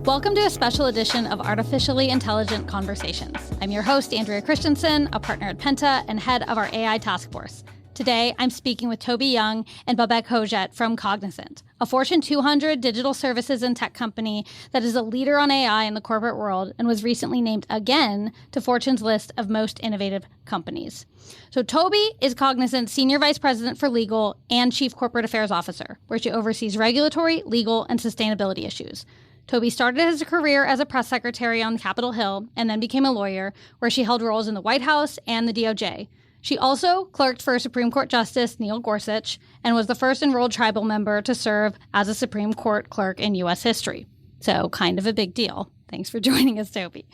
Welcome to a special edition of Artificially Intelligent Conversations. I'm your host, Andrea Christensen, a partner at Penta and head of our AI task force. Today, I'm speaking with Tobi Young and Babak Hojat from Cognizant, a Fortune 200 digital services and tech company that is a leader on AI in the corporate world and was recently named again to Fortune's list of most innovative companies. So Tobi is Cognizant's Senior Vice President for Legal and Chief Corporate Affairs Officer, where she oversees regulatory, legal, and sustainability issues. Tobi started his career as a press secretary on Capitol Hill and then became a lawyer, where she held roles in the White House and the DOJ. She also clerked for Supreme Court Justice Neil Gorsuch and was the first enrolled tribal member to serve as a Supreme Court clerk in U.S. history. So kind of a big deal. Thanks for joining us, Tobi.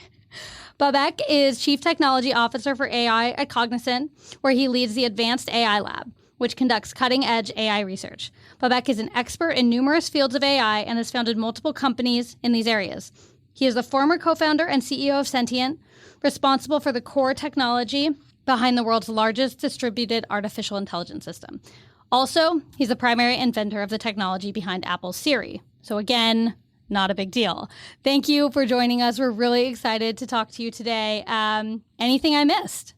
Babak is Chief Technology Officer for AI at Cognizant, where he leads the Advanced AI Lab, which conducts cutting-edge AI research. Babak is an expert in numerous fields of AI and has founded multiple companies in these areas. He is the former co-founder and CEO of Sentient, responsible for the core technology behind the world's largest distributed artificial intelligence system. Also, he's the primary inventor of the technology behind Apple's Siri. So again, not a big deal. Thank you for joining us. We're really excited to talk to you today. Anything I missed?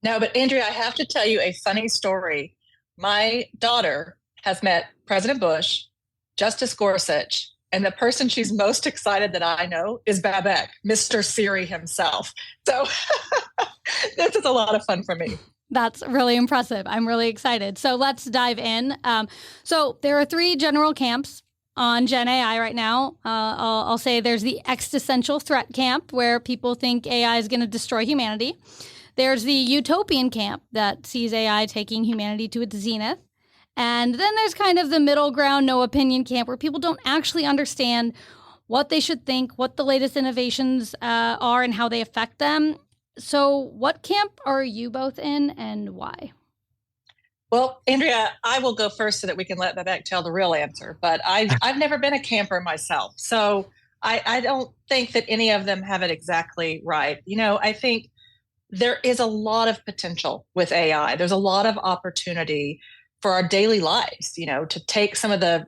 No, but Andrea, I have to tell you a funny story. My daughter has met President Bush, Justice Gorsuch, and the person she's most excited that I know is Babak, Mr. Siri himself. So this is a lot of fun for me. That's really impressive. I'm really excited. So let's dive in. So there are three general camps on Gen AI right now. I'll say there's the existential threat camp, where people think AI is going to destroy humanity. There's the utopian camp that sees AI taking humanity to its zenith. And then there's kind of the middle ground, no opinion camp, where people don't actually understand what they should think, what the latest innovations are, and how they affect them. So what camp are you both in, and why? Well, Andrea, I will go first so that we can let Babak tell the real answer. But I've never been a camper myself. So I don't think that any of them have it exactly right. You know, I think there is a lot of potential with AI. There's a lot of opportunity for our daily lives, you know, to take some of the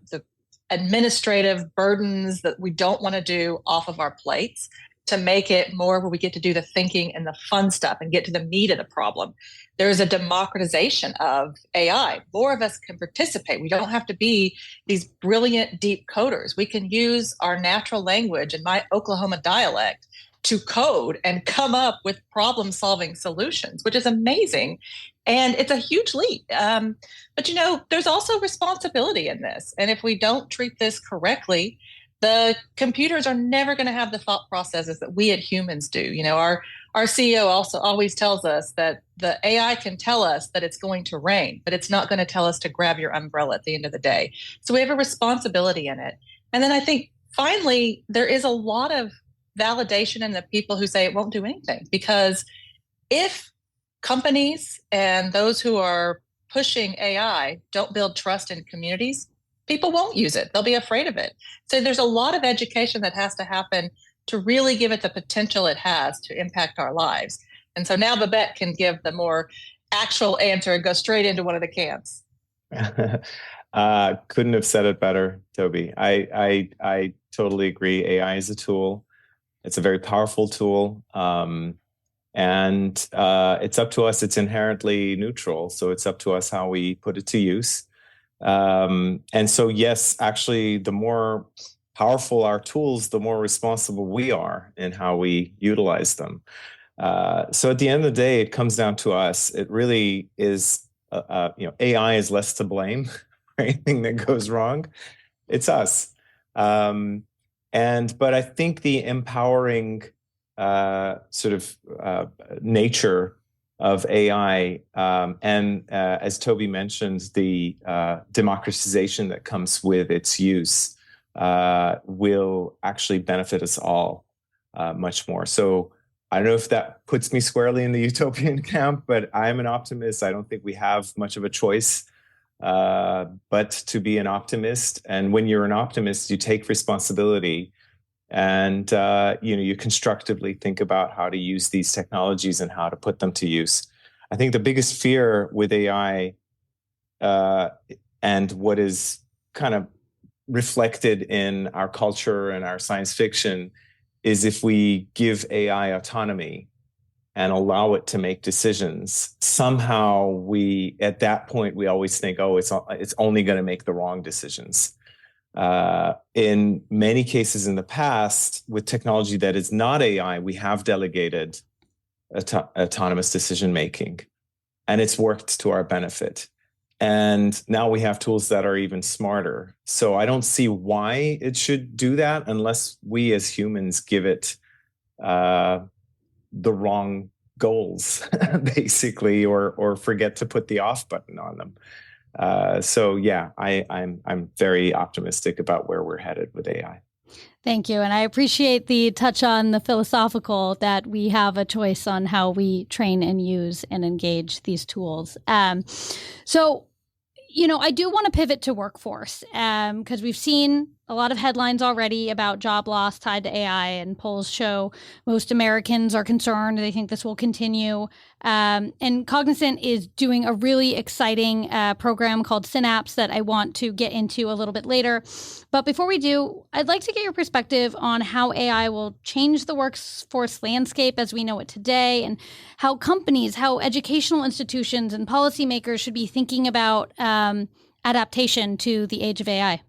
administrative burdens that we don't want to do off of our plates, to make it more where we get to do the thinking and the fun stuff and get to the meat of the problem. There's a democratization of AI. More of us can participate. We don't have to be these brilliant, deep coders. We can use our natural language and my Oklahoma dialect to code and come up with problem-solving solutions, which is amazing. And it's a huge leap. But, you know, there's also responsibility in this. And if we don't treat this correctly, the computers are never going to have the thought processes that we as humans do. You know, our CEO also always tells us that the AI can tell us that it's going to rain, but it's not going to tell us to grab your umbrella at the end of the day. So we have a responsibility in it. And then I think finally, there is a lot of validation in the people who say it won't do anything, because if companies and those who are pushing AI don't build trust in communities, people won't use it. They'll be afraid of it. So there's a lot of education that has to happen to really give it the potential it has to impact our lives. And so now Babak can give the more actual answer and go straight into one of the camps. Couldn't have said it better, Tobi. I totally agree. AI is a tool. It's a very powerful tool. And it's up to us. It's inherently neutral. So it's up to us how we put it to use. And so, yes, actually, the more powerful our tools, the more responsible we are in how we utilize them. So at the end of the day, it comes down to us. It really is, AI is less to blame for anything that goes wrong. It's us. But I think the empowering nature of AI, and as Tobi mentioned, the democratization that comes with its use will actually benefit us all much more. So I don't know if that puts me squarely in the utopian camp, but I'm an optimist. I don't think we have much of a choice but to be an optimist. And when you're an optimist, you take responsibility. And you constructively think about how to use these technologies and how to put them to use. I think the biggest fear with AI and what is kind of reflected in our culture and our science fiction is if we give AI autonomy and allow it to make decisions, somehow at that point, we always think, oh, it's only going to make the wrong decisions. In many cases in the past, with technology that is not AI, we have delegated autonomous decision making, and it's worked to our benefit. And now we have tools that are even smarter. So I don't see why it should do that unless we as humans give it the wrong goals, basically, or forget to put the off button on them. So yeah, I'm very optimistic about where we're headed with AI. Thank you. And I appreciate the touch on the philosophical, that we have a choice on how we train and use and engage these tools. So, I do want to pivot to workforce because we've seen a lot of headlines already about job loss tied to AI, and polls show most Americans are concerned. They think this will continue. And Cognizant is doing a really exciting program called Synapse that I want to get into a little bit later. But before we do, I'd like to get your perspective on how AI will change the workforce landscape as we know it today, and how companies, how educational institutions and policymakers should be thinking about adaptation to the age of AI.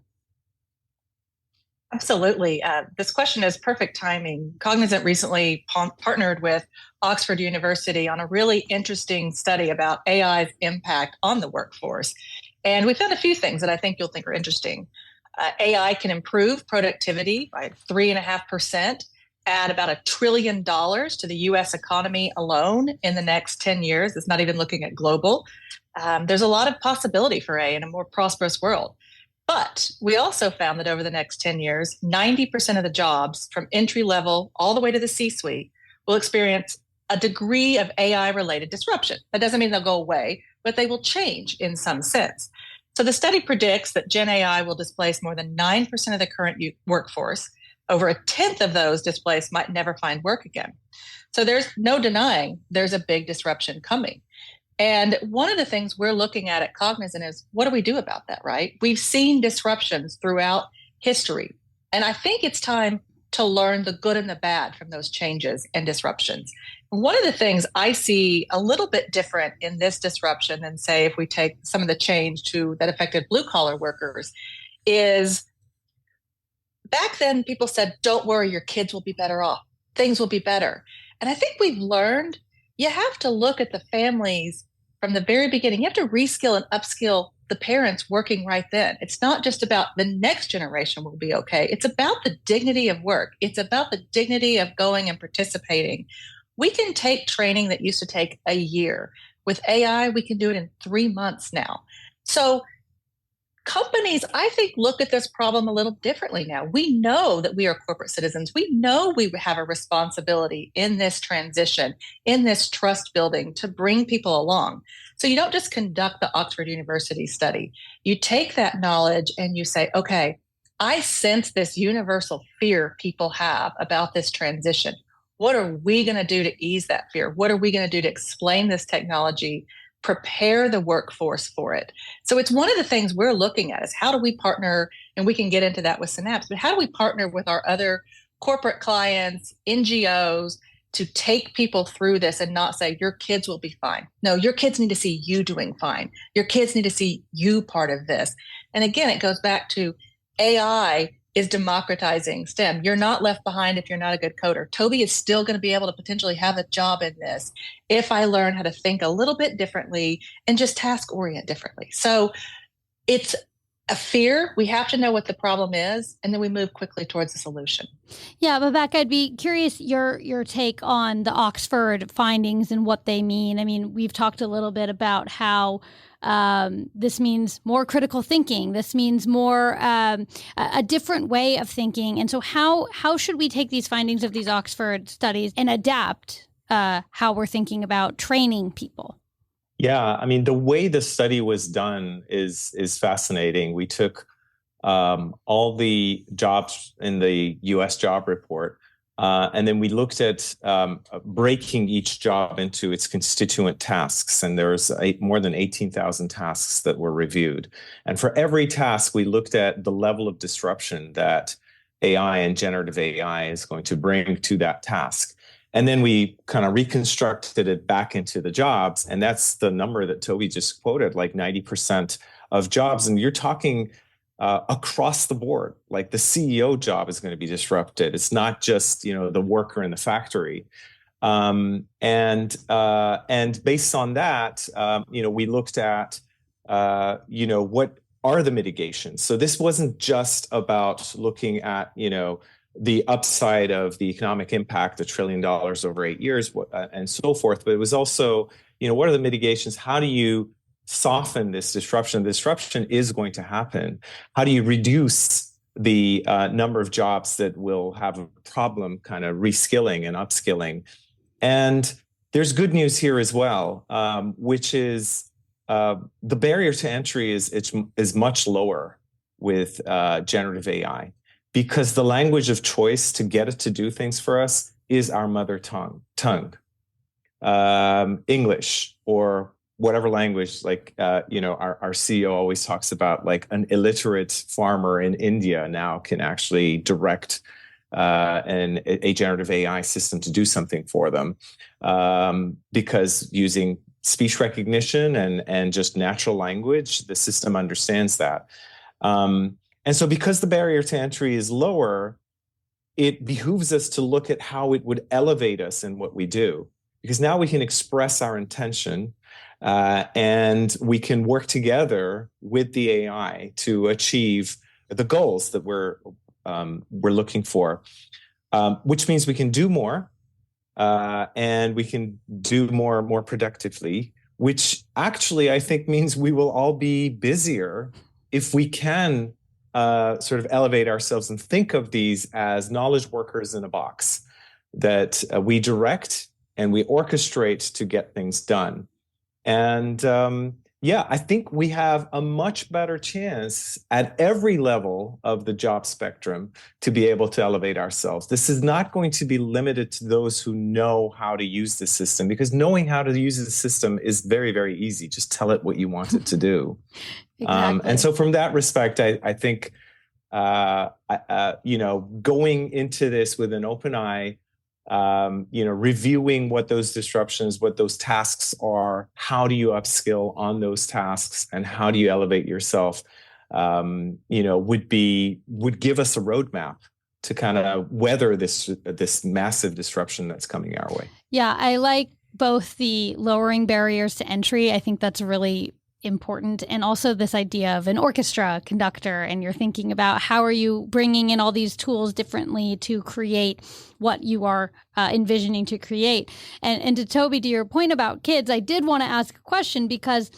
Absolutely. This question is perfect timing. Cognizant recently partnered with Oxford University on a really interesting study about AI's impact on the workforce. And we found a few things that I think you'll think are interesting. AI can improve productivity by 3.5%, add about $1 trillion to the US economy alone in the next 10 years. It's not even looking at global. There's a lot of possibility for AI in a more prosperous world. But we also found that over the next 10 years, 90% of the jobs from entry level all the way to the C-suite will experience a degree of AI-related disruption. That doesn't mean they'll go away, but they will change in some sense. So the study predicts that Gen AI will displace more than 9% of the current workforce. Over 1/10 of those displaced might never find work again. So there's no denying there's a big disruption coming. And one of the things we're looking at Cognizant is, what do we do about that, right? We've seen disruptions throughout history. And I think it's time to learn the good and the bad from those changes and disruptions. One of the things I see a little bit different in this disruption than, say, if we take some of the change that affected blue-collar workers, is back then people said, don't worry, your kids will be better off. Things will be better. And I think we've learned you have to look at the families from the very beginning. You have to reskill and upskill the parents working right then. It's not just about the next generation will be okay. It's about the dignity of work. It's about the dignity of going and participating. We can take training that used to take a year. With AI, we can do it in 3 months now. So companies, I think, look at this problem a little differently now. We know that we are corporate citizens. We know we have a responsibility in this transition, in this trust building, to bring people along. So you don't just conduct the Oxford University study. You take that knowledge and you say, okay, I sense this universal fear people have about this transition. What are we going to do to ease that fear? What are we going to do to explain this technology, prepare the workforce for it? So it's one of the things we're looking at, is how do we partner, and we can get into that with Synapse, but how do we partner with our other corporate clients, NGOs, to take people through this and not say, your kids will be fine. No, your kids need to see you doing fine. Your kids need to see you part of this. And again, it goes back to AI is democratizing STEM. You're not left behind if you're not a good coder. Tobi is still going to be able to potentially have a job in this if I learn how to think a little bit differently and just task orient differently. So it's a fear. We have to know what the problem is, and then we move quickly towards a solution. Yeah, Babak, I'd be curious your take on the Oxford findings and what they mean. I mean, we've talked a little bit about how this means more critical thinking. This means more a different way of thinking. And so how should we take these findings of these Oxford studies and adapt how we're thinking about training people? Yeah, I mean, the way the study was done is fascinating. We took all the jobs in the U.S. job report, And then we looked at breaking each job into its constituent tasks. And there's more than 18,000 tasks that were reviewed. And for every task, we looked at the level of disruption that AI and generative AI is going to bring to that task. And then we kind of reconstructed it back into the jobs. And that's the number that Toby just quoted, like 90% of jobs. And you're talking across the board, like the CEO job is going to be disrupted. It's not just, the worker in the factory. And based on that, we looked at, what are the mitigations? So this wasn't just about looking at, the upside of the economic impact, $1 trillion over 8 years, and so forth. But it was also, what are the mitigations? How do you soften this disruption? Disruption is going to happen. How do you reduce the number of jobs that will have a problem kind of reskilling and upskilling? And there's good news here as well, which is the barrier to entry is much lower with generative AI, because the language of choice to get it to do things for us is our mother tongue, English or whatever language, like, our CEO always talks about, like, an illiterate farmer in India now can actually direct a generative AI system to do something for them, because using speech recognition and just natural language, the system understands that. And so because the barrier to entry is lower, it behooves us to look at how it would elevate us in what we do, because now we can express our intention, and we can work together with the AI to achieve the goals that we're looking for, which means we can do more, and we can do more productively, which actually I think means we will all be busier if we can sort of elevate ourselves and think of these as knowledge workers in a box that we direct and we orchestrate to get things done. And I think we have a much better chance at every level of the job spectrum to be able to elevate ourselves. This is not going to be limited to those who know how to use the system, because knowing how to esse the system is very, very easy. Just tell it what you want it to do. Exactly. And so from that respect, I think, going into this with an open eye, reviewing what those disruptions, what those tasks are, how do you upskill on those tasks, and how do you elevate yourself, would give us a roadmap to kind of weather this massive disruption that's coming our way. Yeah, I like both the lowering barriers to entry. I think that's really important. And also this idea of an orchestra conductor, and you're thinking about how are you bringing in all these tools differently to create what you are envisioning to create. And to Toby, to your point about kids, I did want to ask a question because,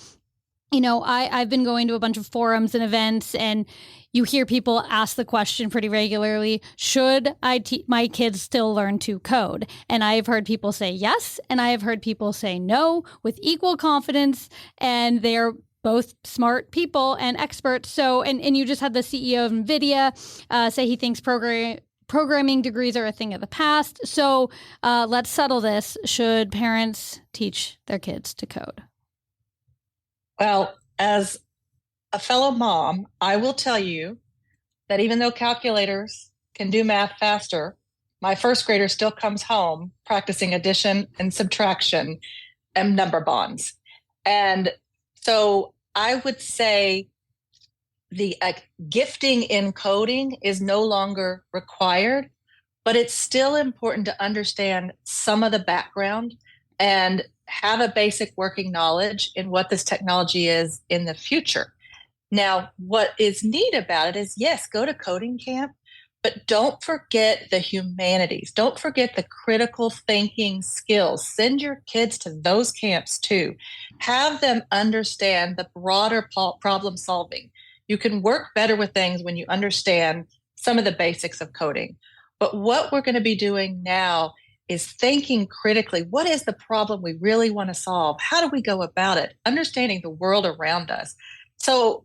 I've been going to a bunch of forums and events, and you hear people ask the question pretty regularly, should my kids still learn to code? And I've heard people say yes, and I have heard people say no with equal confidence, and they're both smart people and experts. So, and you just had the CEO of NVIDIA say he thinks programming degrees are a thing of the past. So let's settle this. Should parents teach their kids to code? Well, as a fellow mom, I will tell you that even though calculators can do math faster, my first grader still comes home practicing addition and subtraction and number bonds. And so I would say the gifting in coding is no longer required, but it's still important to understand some of the background and have a basic working knowledge in what this technology is in the future. Now, what is neat about it is, yes, go to coding camp, but don't forget the humanities. Don't forget the critical thinking skills. Send your kids to those camps too. Have them understand the broader problem solving. You can work better with things when you understand some of the basics of coding. But what we're going to be doing now is thinking critically. What is the problem we really want to solve? How do we go about it? Understanding the world around us. So,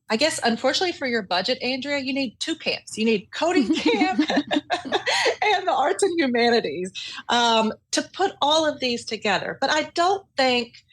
I guess unfortunately for your budget, Andrea, you need two camps. You need coding camp and the arts and humanities to put all of these together. But I don't think,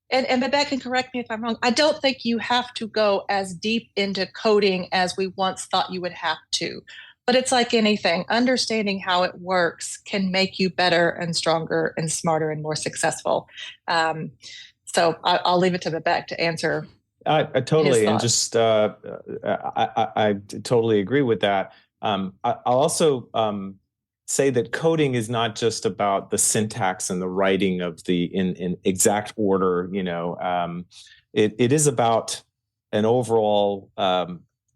and Babak can correct me if I'm wrong, I don't think you have to go as deep into coding as we once thought you would have to. But it's like anything, understanding how it works can make you better and stronger and smarter and more successful. So I'll leave it to Babak to answer. I totally, and just I totally agree with that. I'll also say that coding is not just about the syntax and the writing of the in exact order. It is about an overall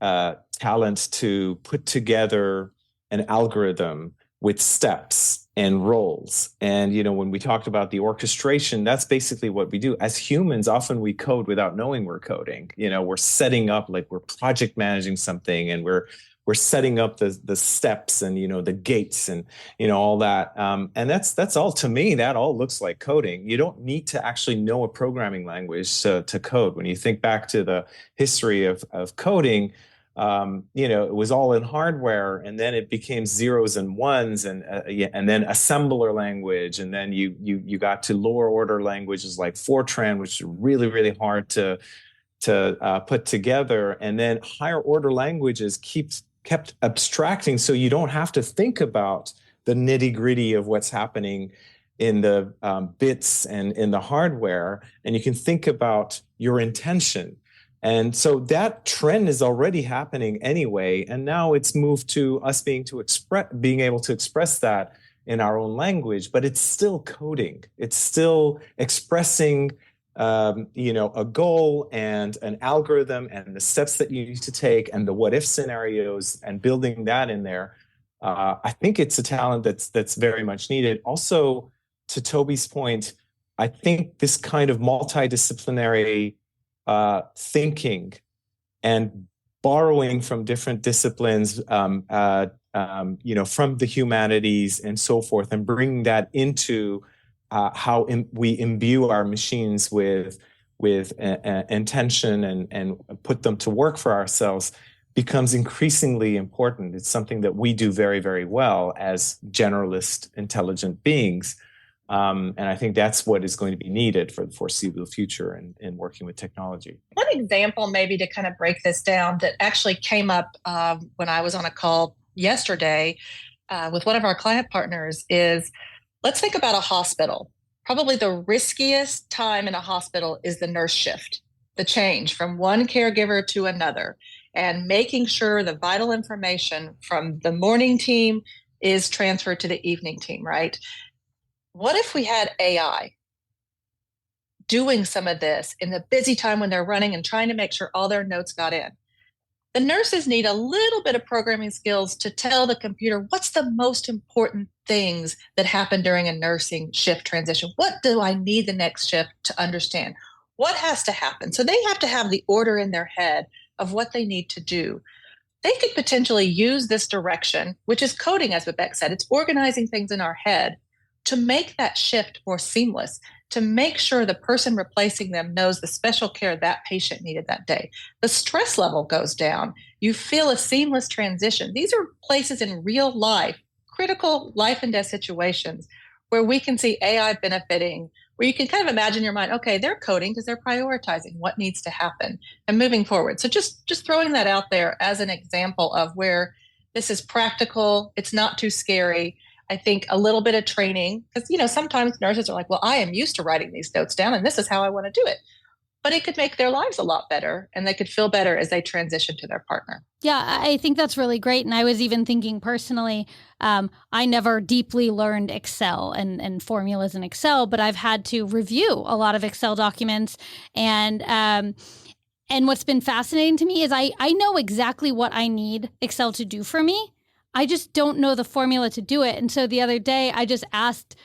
talent to put together an algorithm with steps and roles. And, when we talked about the orchestration, that's basically what we do. As humans, often we code without knowing we're coding. We're setting up, like we're project managing something, and we're setting up the steps and, the gates and, all that. And that's all, to me, that all looks like coding. You don't need to actually know a programming language to code. When you think back to the history of coding, it was all in hardware, and then it became zeros and ones, and then assembler language, and then you got to lower order languages like Fortran, which is really, really hard to put together, and then higher order languages kept abstracting, so you don't have to think about the nitty gritty of what's happening in the bits and in the hardware, and you can think about your intention. And so that trend is already happening anyway, and now it's moved to us being able to express that in our own language. But it's still coding. It's still expressing, a goal and an algorithm and the steps that you need to take and the what-if scenarios and building that in there. I think it's a talent that's very much needed. Also, to Toby's point, I think this kind of multidisciplinary thinking and borrowing from different disciplines, from the humanities and so forth, and bringing that into how we imbue our machines with intention and put them to work for ourselves becomes increasingly important. It's something that we do very, very well as generalist intelligent beings. And I think that's what is going to be needed for the foreseeable future in working with technology. One example, maybe to kind of break this down, that actually came up when I was on a call yesterday with one of our client partners is, let's think about a hospital. Probably the riskiest time in a hospital is the nurse shift, the change from one caregiver to another, and making sure the vital information from the morning team is transferred to the evening team, right? What if we had AI doing some of this in the busy time when they're running and trying to make sure all their notes got in? The nurses need a little bit of programming skills to tell the computer what's the most important things that happen during a nursing shift transition. What do I need the next shift to understand? What has to happen? So they have to have the order in their head of what they need to do. They could potentially use this direction, which is coding, as Babak said. It's organizing things in our head to make that shift more seamless, to make sure the person replacing them knows the special care that patient needed that day. The stress level goes down. You feel a seamless transition. These are places in real life, critical life and death situations, where we can see AI benefiting, where you can kind of imagine in your mind, okay, they're coding because they're prioritizing what needs to happen and moving forward. So just throwing that out there as an example of where this is practical, it's not too scary. I think a little bit of training, because, sometimes nurses are like, well, I am used to writing these notes down and this is how I want to do it. But it could make their lives a lot better and they could feel better as they transition to their partner. Yeah, I think that's really great. And I was even thinking personally, I never deeply learned Excel and formulas in Excel, but I've had to review a lot of Excel documents. And what's been fascinating to me is I know exactly what I need Excel to do for me. I just don't know the formula to do it. And so the other day I just asked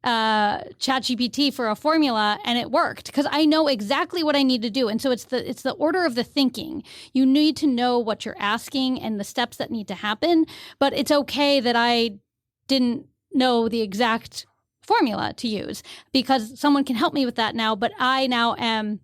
ChatGPT for a formula and it worked because I know exactly what I need to do. And so it's the order of the thinking. You need to know what you're asking and the steps that need to happen. But it's okay that I didn't know the exact formula to use because someone can help me with that now. But I now am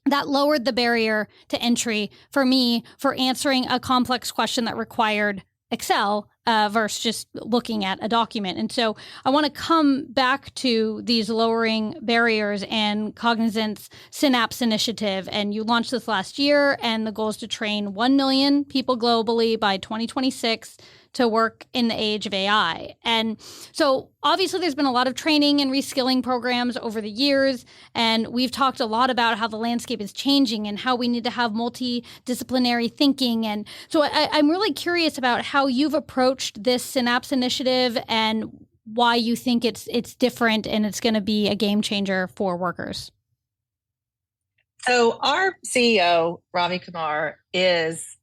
that lowered the barrier to entry for me for answering a complex question that required Excel versus just looking at a document. And so I want to come back to these lowering barriers and Cognizant's Synapse Initiative. And you launched this last year, and the goal is to train 1 million people globally by 2026 to work in the age of AI. And so obviously there's been a lot of training and reskilling programs over the years, and we've talked a lot about how the landscape is changing and how we need to have multidisciplinary thinking. And so I'm really curious about how you've approached this Synapse Initiative and why you think it's different and it's going to be a game changer for workers. So our CEO, Ravi Kumar, is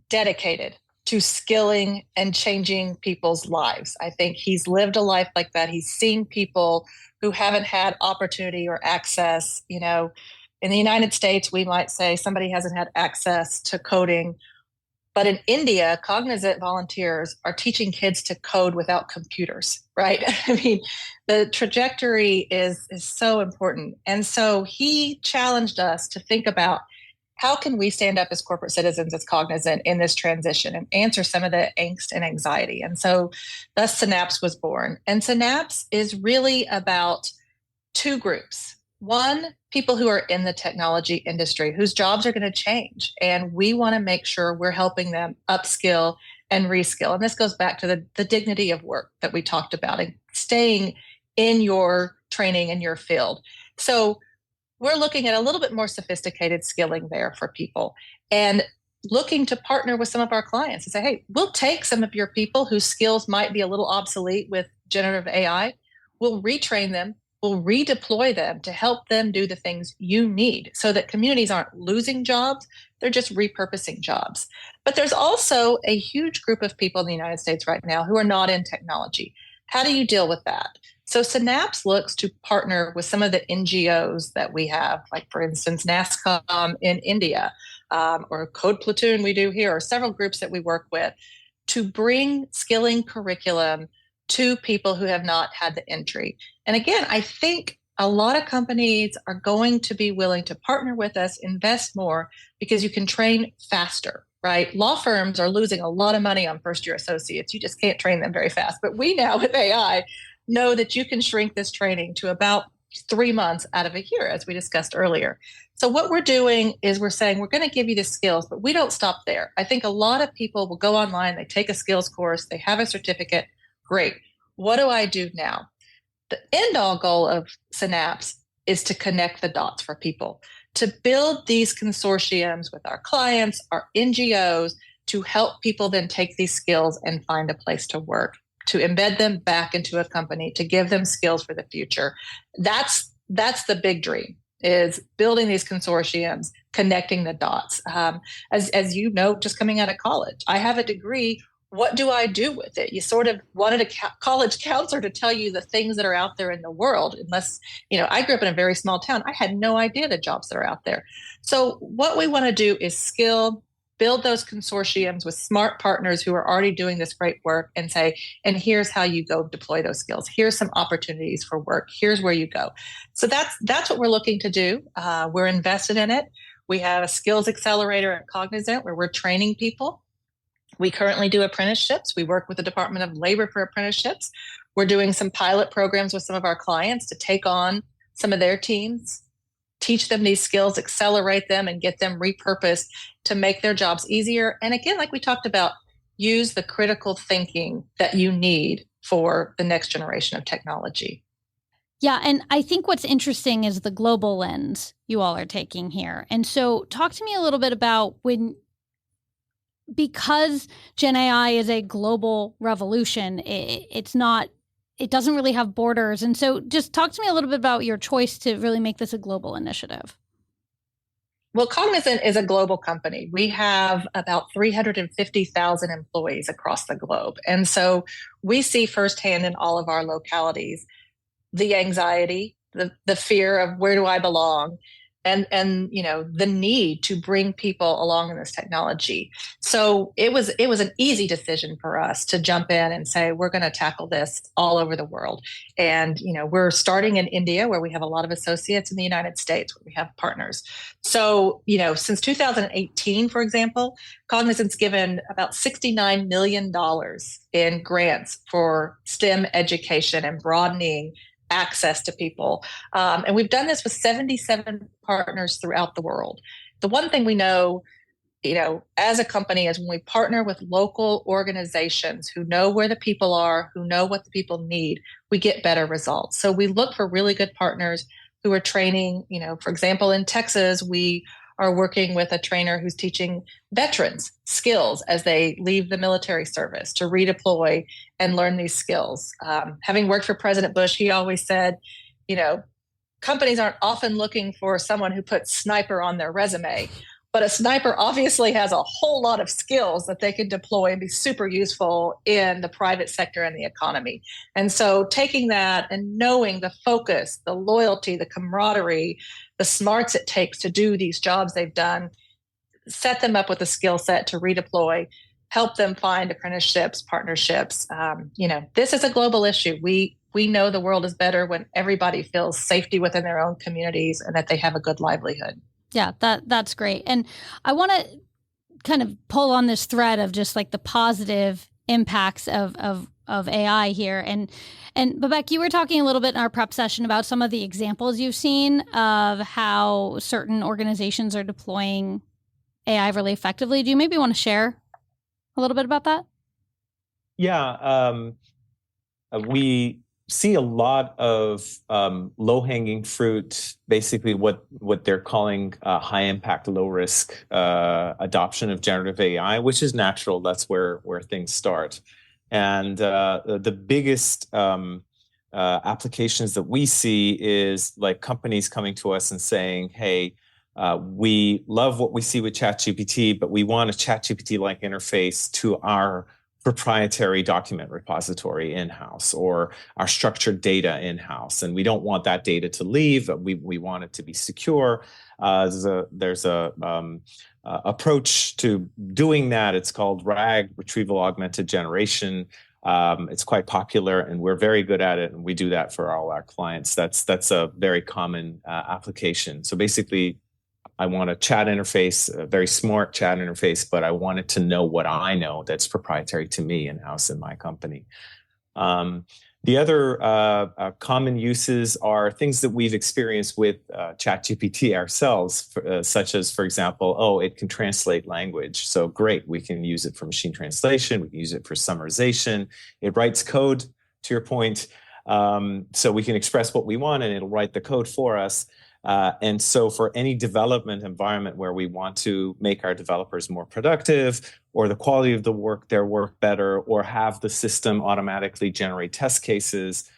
dedicated to skilling and changing people's lives. I think he's lived a life like that. He's seen people who haven't had opportunity or access. You know, in the United States, we might say somebody hasn't had access to coding. But in India, Cognizant volunteers are teaching kids to code without computers, right? I mean, the trajectory is so important. And so he challenged us to think about, how can we stand up as corporate citizens, as Cognizant, in this transition and answer some of the angst and anxiety? And so thus Synapse was born. And Synapse is really about two groups. One, people who are in the technology industry whose jobs are going to change. And we want to make sure we're helping them upskill and reskill. And this goes back to the dignity of work that we talked about and staying in your training in your field. So we're looking at a little bit more sophisticated skilling there for people and looking to partner with some of our clients and say, hey, we'll take some of your people whose skills might be a little obsolete with generative AI. We'll retrain them. We'll redeploy them to help them do the things you need so that communities aren't losing jobs. They're just repurposing jobs. But there's also a huge group of people in the United States right now who are not in technology. How do you deal with that? So Synapse looks to partner with some of the NGOs that we have, like, for instance, NASCOM in India, or Code Platoon we do here, or several groups that we work with, to bring skilling curriculum to people who have not had the entry. And again, I think a lot of companies are going to be willing to partner with us, invest more, because you can train faster, right? Law firms are losing a lot of money on first-year associates. You just can't train them very fast. But we now, with AI, know that you can shrink this training to about 3 months out of a year, as we discussed earlier. So what we're doing is we're saying we're going to give you the skills, but we don't stop there. I think a lot of people will go online, they take a skills course, they have a certificate. Great. What do I do now? The end-all goal of Synapse is to connect the dots for people, to build these consortiums with our clients, our NGOs, to help people then take these skills and find a place to work, to embed them back into a company, to give them skills for the future. That's the big dream, is building these consortiums, connecting the dots. As you know, just coming out of college, I have a degree. What do I do with it? You sort of wanted a college counselor to tell you the things that are out there in the world. Unless, I grew up in a very small town. I had no idea the jobs that are out there. So what we want to do is build those consortiums with smart partners who are already doing this great work and say, and here's how you go deploy those skills. Here's some opportunities for work. Here's where you go. So that's what we're looking to do. We're invested in it. We have a skills accelerator at Cognizant where we're training people. We currently do apprenticeships. We work with the Department of Labor for apprenticeships. We're doing some pilot programs with some of our clients to take on some of their teams, teach them these skills, accelerate them, and get them repurposed to make their jobs easier. And again, like we talked about, use the critical thinking that you need for the next generation of technology. Yeah, and I think what's interesting is the global lens you all are taking here. And so talk to me a little bit about because Gen AI is a global revolution, it doesn't really have borders. And so just talk to me a little bit about your choice to really make this a global initiative. Well, Cognizant is a global company. We have about 350,000 employees across the globe. And so we see firsthand in all of our localities the anxiety, the fear of where do I belong? and the need to bring people along in this technology. So it was an easy decision for us to jump in and say we're going to tackle this all over the world. And we're starting in India, where we have a lot of associates, in the United States, where we have partners. So since 2018, for example, Cognizant's given about $69 million in grants for STEM education and broadening access to people. And we've done this with 77 partners throughout the world. The one thing we know, as a company, is when we partner with local organizations who know where the people are, who know what the people need, we get better results. So we look for really good partners who are training. For example, in Texas, we are working with a trainer who's teaching veterans skills as they leave the military service to redeploy and learn these skills. Having worked for President Bush, he always said, companies aren't often looking for someone who puts sniper on their resume, but a sniper obviously has a whole lot of skills that they can deploy and be super useful in the private sector and the economy. And so taking that and knowing the focus, the loyalty, the camaraderie, the smarts it takes to do these jobs they've done, set them up with a skill set to redeploy, help them find apprenticeships, partnerships. This is a global issue. We know the world is better when everybody feels safety within their own communities and that they have a good livelihood. Yeah, that's great. And I want to kind of pull on this thread of just like the positive impacts of AI here. And Babak, you were talking a little bit in our prep session about some of the examples you've seen of how certain organizations are deploying AI really effectively. Do you maybe want to share a little bit about that? Yeah, we see a lot of low-hanging fruit, basically what they're calling high impact, low risk adoption of generative AI, which is natural. That's where things start. And the biggest applications that we see is like companies coming to us and saying, hey, we love what we see with ChatGPT, but we want a ChatGPT-like interface to our proprietary document repository in-house or our structured data in-house. And we don't want that data to leave. We want it to be secure. There's a approach to doing that. It's called RAG, Retrieval Augmented Generation. It's quite popular and we're very good at it. And we do that for all our clients. That's a very common application. So basically, I want a chat interface, a very smart chat interface, but I want it to know what I know that's proprietary to me in-house in my company. The other common uses are things that we've experienced with ChatGPT ourselves, such as, for example, it can translate language. So great, we can use it for machine translation, we can use it for summarization. It writes code, to your point, so we can express what we want and it'll write the code for us. And so for any development environment where we want to make our developers more productive or the quality of their work better or have the system automatically generate test cases,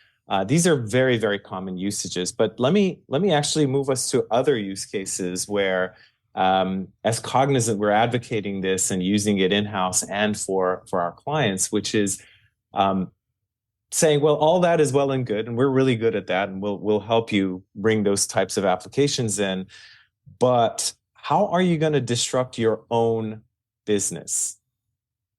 these are very, very common usages. But let me actually move us to other use cases where as Cognizant, we're advocating this and using it in-house and for our clients, which is saying, well, all that is well and good, and we're really good at that, and we'll help you bring those types of applications in. But how are you going to disrupt your own business?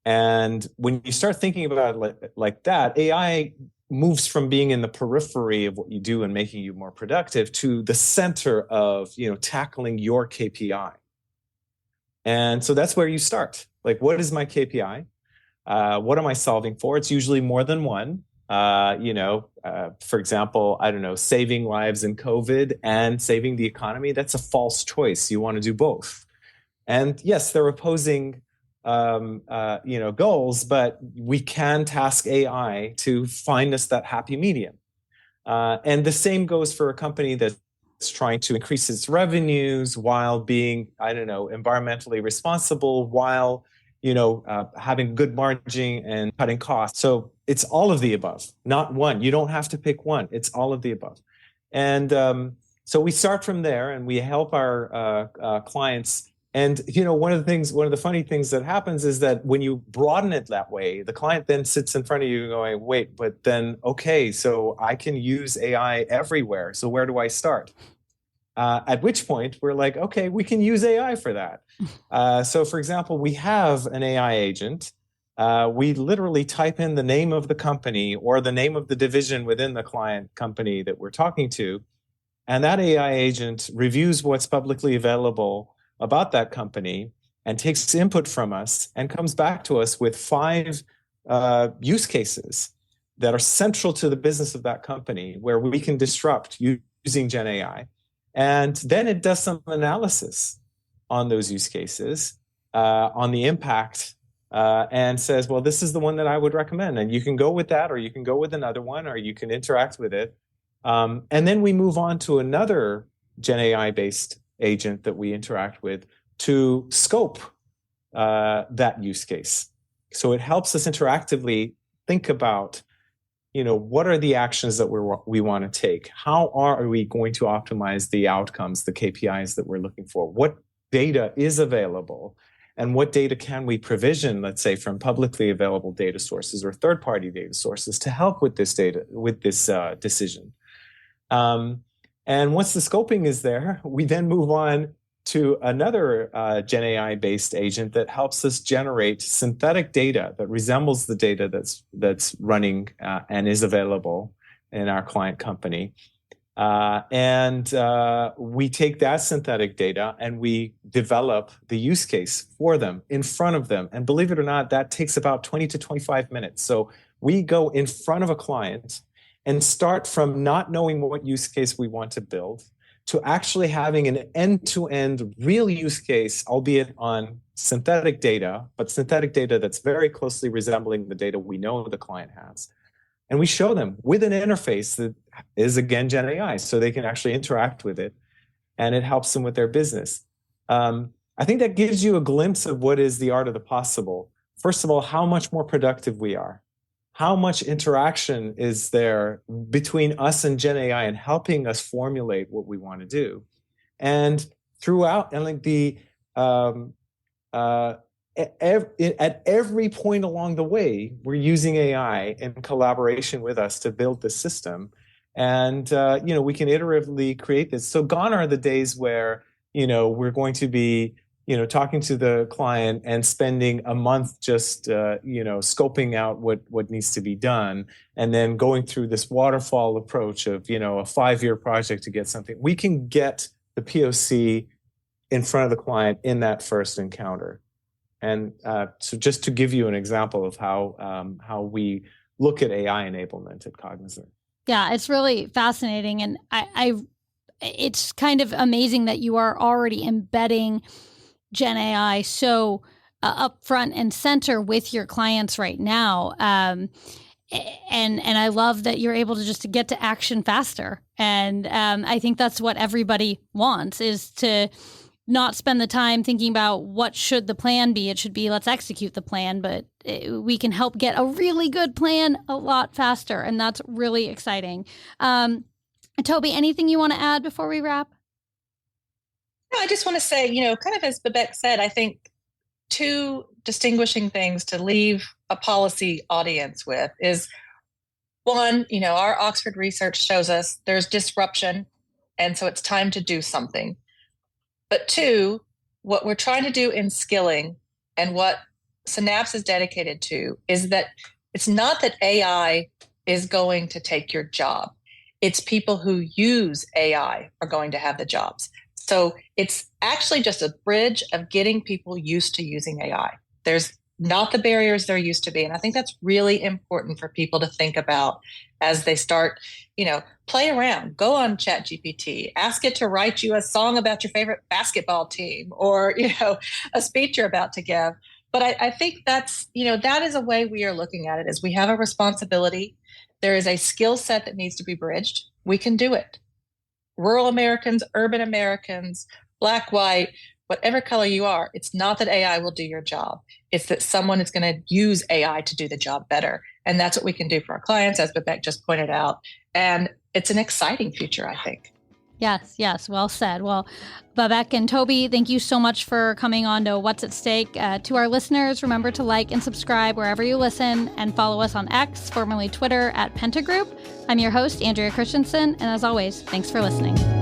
And when you start thinking about it like that, AI moves from being in the periphery of what you do and making you more productive to the center of tackling your KPI. And so that's where you start. Like, what is my KPI? What am I solving for? It's usually more than one. For example, I don't know, saving lives in COVID and saving the economy, that's a false choice. You want to do both. And yes, they're opposing, goals, but we can task AI to find us that happy medium. And the same goes for a company that's trying to increase its revenues while being, environmentally responsible, while having good margin and cutting costs. So it's all of the above, not one. You don't have to pick one. It's all of the above. And so we start from there and we help our clients. And, one of the funny things that happens is that when you broaden it that way, the client then sits in front of you going, wait, but then, okay, so I can use AI everywhere. So where do I start? At which point we're like, okay, we can use AI for that. So for example, we have an AI agent. We literally type in the name of the company or the name of the division within the client company that we're talking to. And that AI agent reviews what's publicly available about that company and takes input from us and comes back to us with 5 use cases that are central to the business of that company where we can disrupt using Gen AI. And then it does some analysis on those use cases, on the impact, and says, well, this is the one that I would recommend. And you can go with that, or you can go with another one, or you can interact with it. And then we move on to another Gen AI-based agent that we interact with to scope that use case. So it helps us interactively think about, what are the actions that we want to take? How are we going to optimize the outcomes, the KPIs that we're looking for? What data is available? And what data can we provision, let's say, from publicly available data sources or third-party data sources to help with this data, with this decision? And once the scoping is there, we then move on to another Gen AI-based agent that helps us generate synthetic data that resembles the data that's running and is available in our client company. And we take that synthetic data and we develop the use case for them in front of them. And believe it or not, that takes about 20 to 25 minutes. So we go in front of a client and start from not knowing what use case we want to build to actually having an end-to-end real use case, albeit on synthetic data, but synthetic data that's very closely resembling the data we know the client has. And we show them with an interface that is, again, Gen AI, so they can actually interact with it, and it helps them with their business. I think that gives you a glimpse of what is the art of the possible. First of all, how much more productive we are. How much interaction is there between us and Gen AI and helping us formulate what we want to do? And throughout, and like at every point along the way, we're using AI in collaboration with us to build the system. And, we can iteratively create this. So gone are the days where, we're going to be talking to the client and spending a month just, scoping out what needs to be done, and then going through this waterfall approach of, a 5-year project to get something. We can get the POC in front of the client in that first encounter. And so just to give you an example of how we look at AI enablement at Cognizant. Yeah, it's really fascinating. And it's kind of amazing that you are already embedding Gen AI so up front and center with your clients right now. And I love that you're able to just to get to action faster. And I think that's what everybody wants, is to not spend the time thinking about what should the plan be. It should be, let's execute the plan, but we can help get a really good plan a lot faster. And that's really exciting. Tobi, anything you want to add before we wrap? No, I just want to say, kind of as Babak said, I think 2 distinguishing things to leave a policy audience with is, one, our Oxford research shows us there's disruption, and so it's time to do something. But 2, what we're trying to do in skilling and what Synapse is dedicated to is that it's not that AI is going to take your job. It's people who use AI are going to have the jobs. So it's actually just a bridge of getting people used to using AI. There's not the barriers there used to be. And I think that's really important for people to think about as they start, play around, go on ChatGPT, ask it to write you a song about your favorite basketball team, or, a speech you're about to give. But I think that's, that is a way we are looking at it, is we have a responsibility. There is a skill set that needs to be bridged. We can do it. Rural Americans, urban Americans, Black, white, whatever color you are, it's not that AI will do your job. It's that someone is going to use AI to do the job better. And that's what we can do for our clients, as Babak just pointed out. And it's an exciting future, I think. Yes. Well said. Well, Babak and Tobi, thank you so much for coming on to What's at Stake. To our listeners, remember to like and subscribe wherever you listen, and follow us on X, formerly Twitter, @Pentagroup. I'm your host, Andrea Christensen. And as always, thanks for listening.